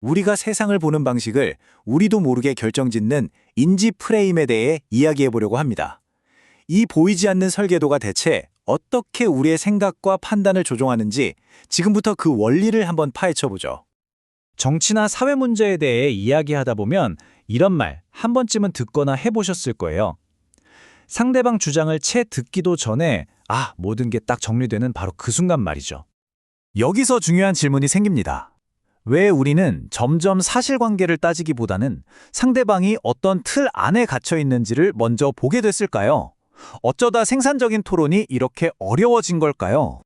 우리가 세상을 보는 방식을 우리도 모르게 결정짓는 인지 프레임에 대해 이야기해 보려고 합니다. 이 보이지 않는 설계도가 대체 어떻게 우리의 생각과 판단을 조종하는지 지금부터 그 원리를 한번 파헤쳐 보죠. 정치나 사회 문제에 대해 이야기하다 보면 이런 말 한 번쯤은 듣거나 해보셨을 거예요. 상대방 주장을 채 듣기도 전에 모든 게 딱 정리되는 바로 그 순간 말이죠. 여기서 중요한 질문이 생깁니다. 왜 우리는 점점 사실관계를 따지기보다는 상대방이 어떤 틀 안에 갇혀 있는지를 먼저 보게 됐을까요? 어쩌다 생산적인 토론이 이렇게 어려워진 걸까요?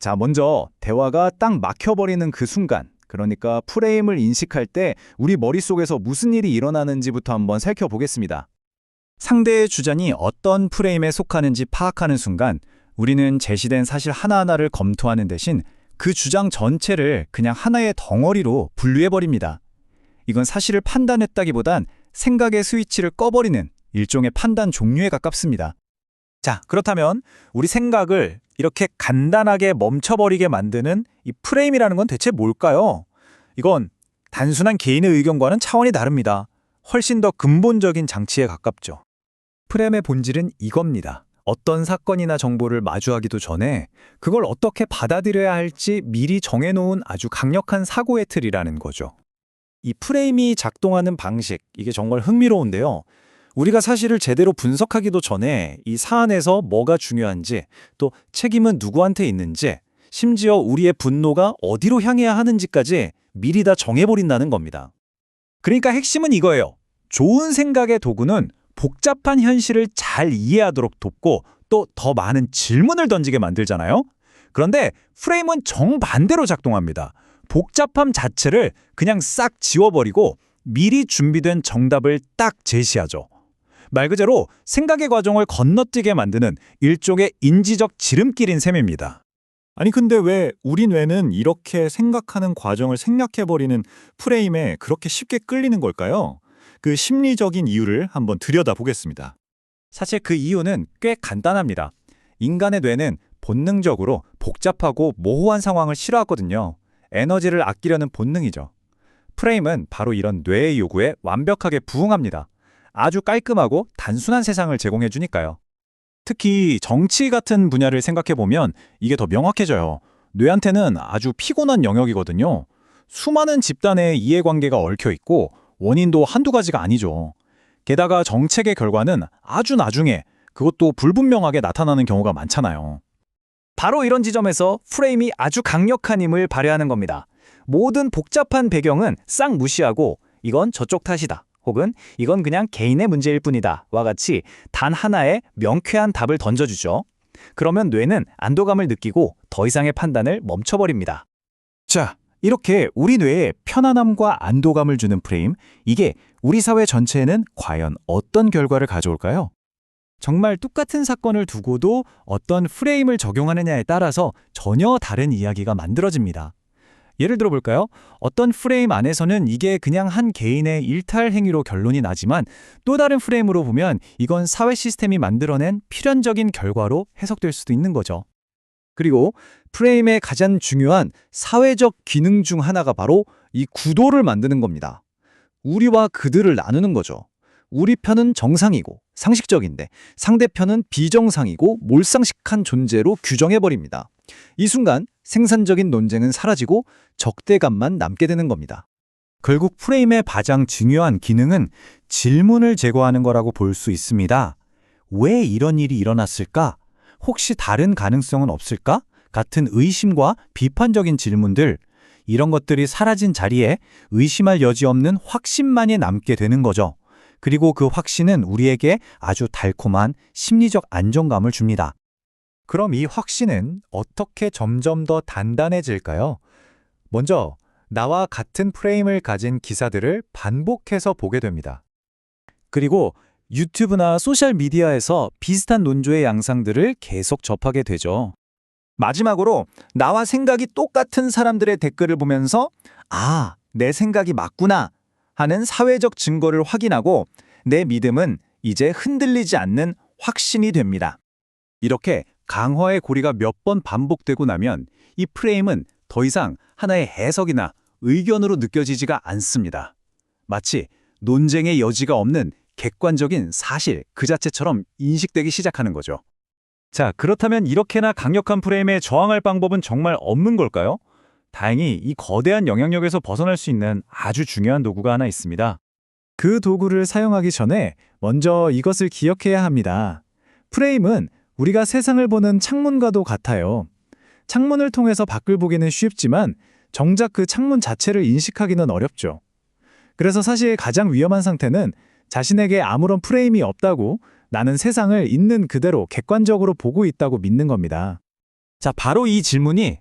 자, 먼저 대화가 딱 막혀버리는 그 순간, 그러니까 프레임을 인식할 때 우리 머릿속에서 무슨 일이 일어나는지부터 한번 살펴보겠습니다. 상대의 주장이 어떤 프레임에 속하는지 파악하는 순간 우리는 제시된 사실 하나하나를 검토하는 대신 그 주장 전체를 그냥 하나의 덩어리로 분류해버립니다. 이건 사실을 판단했다기보단 생각의 스위치를 꺼버리는 일종의 판단 종류에 가깝습니다. 자, 그렇다면 우리 생각을 이렇게 간단하게 멈춰버리게 만드는 이 프레임이라는 건 대체 뭘까요? 이건 단순한 개인의 의견과는 차원이 다릅니다. 훨씬 더 근본적인 장치에 가깝죠. 프레임의 본질은 이겁니다. 어떤 사건이나 정보를 마주하기도 전에 그걸 어떻게 받아들여야 할지 미리 정해놓은 아주 강력한 사고의 틀이라는 거죠. 이 프레임이 작동하는 방식, 이게 정말 흥미로운데요. 우리가 사실을 제대로 분석하기도 전에 이 사안에서 뭐가 중요한지, 또 책임은 누구한테 있는지, 심지어 우리의 분노가 어디로 향해야 하는지까지 미리 다 정해버린다는 겁니다. 그러니까 핵심은 이거예요. 좋은 생각의 도구는 복잡한 현실을 잘 이해하도록 돕고 또 더 많은 질문을 던지게 만들잖아요. 그런데 프레임은 정반대로 작동합니다. 복잡함 자체를 그냥 싹 지워버리고 미리 준비된 정답을 딱 제시하죠. 말 그대로 생각의 과정을 건너뛰게 만드는 일종의 인지적 지름길인 셈입니다. 아니 근데 왜 우리 뇌는 이렇게 생각하는 과정을 생략해버리는 프레임에 그렇게 쉽게 끌리는 걸까요? 그 심리적인 이유를 한번 들여다보겠습니다. 사실 그 이유는 꽤 간단합니다. 인간의 뇌는 본능적으로 복잡하고 모호한 상황을 싫어하거든요. 에너지를 아끼려는 본능이죠. 프레임은 바로 이런 뇌의 요구에 완벽하게 부응합니다. 아주 깔끔하고 단순한 세상을 제공해 주니까요. 특히 정치 같은 분야를 생각해보면 이게 더 명확해져요. 뇌한테는 아주 피곤한 영역이거든요. 수많은 집단의 이해관계가 얽혀 있고 원인도 한두 가지가 아니죠. 게다가 정책의 결과는 아주 나중에 그것도 불분명하게 나타나는 경우가 많잖아요. 바로 이런 지점에서 프레임이 아주 강력한 힘을 발휘하는 겁니다. 모든 복잡한 배경은 싹 무시하고 이건 저쪽 탓이다. 혹은 이건 그냥 개인의 문제일 뿐이다. 와 같이 단 하나의 명쾌한 답을 던져주죠. 그러면 뇌는 안도감을 느끼고 더 이상의 판단을 멈춰버립니다. 자, 이렇게 우리 뇌에 편안함과 안도감을 주는 프레임, 이게 우리 사회 전체에는 과연 어떤 결과를 가져올까요? 정말 똑같은 사건을 두고도 어떤 프레임을 적용하느냐에 따라서 전혀 다른 이야기가 만들어집니다. 예를 들어 볼까요? 어떤 프레임 안에서는 이게 그냥 한 개인의 일탈 행위로 결론이 나지만 또 다른 프레임으로 보면 이건 사회 시스템이 만들어낸 필연적인 결과로 해석될 수도 있는 거죠. 그리고 프레임의 가장 중요한 사회적 기능 중 하나가 바로 이 구도를 만드는 겁니다. 우리와 그들을 나누는 거죠. 우리 편은 정상이고 상식적인데 상대편은 비정상이고 몰상식한 존재로 규정해버립니다. 이 순간 생산적인 논쟁은 사라지고 적대감만 남게 되는 겁니다. 결국 프레임의 가장 중요한 기능은 질문을 제거하는 거라고 볼 수 있습니다. 왜 이런 일이 일어났을까? 혹시 다른 가능성은 없을까? 같은 의심과 비판적인 질문들, 이런 것들이 사라진 자리에 의심할 여지 없는 확신만이 남게 되는 거죠. 그리고 그 확신은 우리에게 아주 달콤한 심리적 안정감을 줍니다. 그럼 이 확신은 어떻게 점점 더 단단해질까요? 먼저 나와 같은 프레임을 가진 기사들을 반복해서 보게 됩니다. 그리고 유튜브나 소셜미디어에서 비슷한 논조의 양상들을 계속 접하게 되죠. 마지막으로 나와 생각이 똑같은 사람들의 댓글을 보면서 내 생각이 맞구나 하는 사회적 증거를 확인하고 내 믿음은 이제 흔들리지 않는 확신이 됩니다. 이렇게 강화의 고리가 몇 번 반복되고 나면 이 프레임은 더 이상 하나의 해석이나 의견으로 느껴지지가 않습니다. 마치 논쟁의 여지가 없는 객관적인 사실 그 자체처럼 인식되기 시작하는 거죠. 자, 그렇다면 이렇게나 강력한 프레임에 저항할 방법은 정말 없는 걸까요? 다행히 이 거대한 영향력에서 벗어날 수 있는 아주 중요한 도구가 하나 있습니다. 그 도구를 사용하기 전에 먼저 이것을 기억해야 합니다. 프레임은 우리가 세상을 보는 창문과도 같아요. 창문을 통해서 밖을 보기는 쉽지만 정작 그 창문 자체를 인식하기는 어렵죠. 그래서 사실 가장 위험한 상태는 자신에게 아무런 프레임이 없다고, 나는 세상을 있는 그대로 객관적으로 보고 있다고 믿는 겁니다. 자, 바로 이 질문이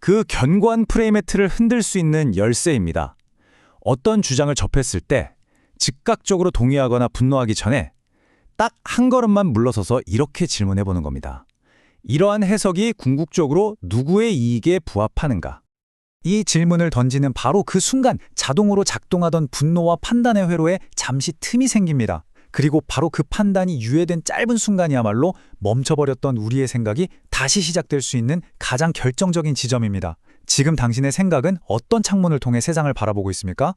그 견고한 프레임의 틀을 흔들 수 있는 열쇠입니다. 어떤 주장을 접했을 때 즉각적으로 동의하거나 분노하기 전에 딱 한 걸음만 물러서서 이렇게 질문해 보는 겁니다. 이러한 해석이 궁극적으로 누구의 이익에 부합하는가? 이 질문을 던지는 바로 그 순간 자동으로 작동하던 분노와 판단의 회로에 잠시 틈이 생깁니다. 그리고 바로 그 판단이 유예된 짧은 순간이야말로 멈춰버렸던 우리의 생각이 다시 시작될 수 있는 가장 결정적인 지점입니다. 지금 당신의 생각은 어떤 창문을 통해 세상을 바라보고 있습니까?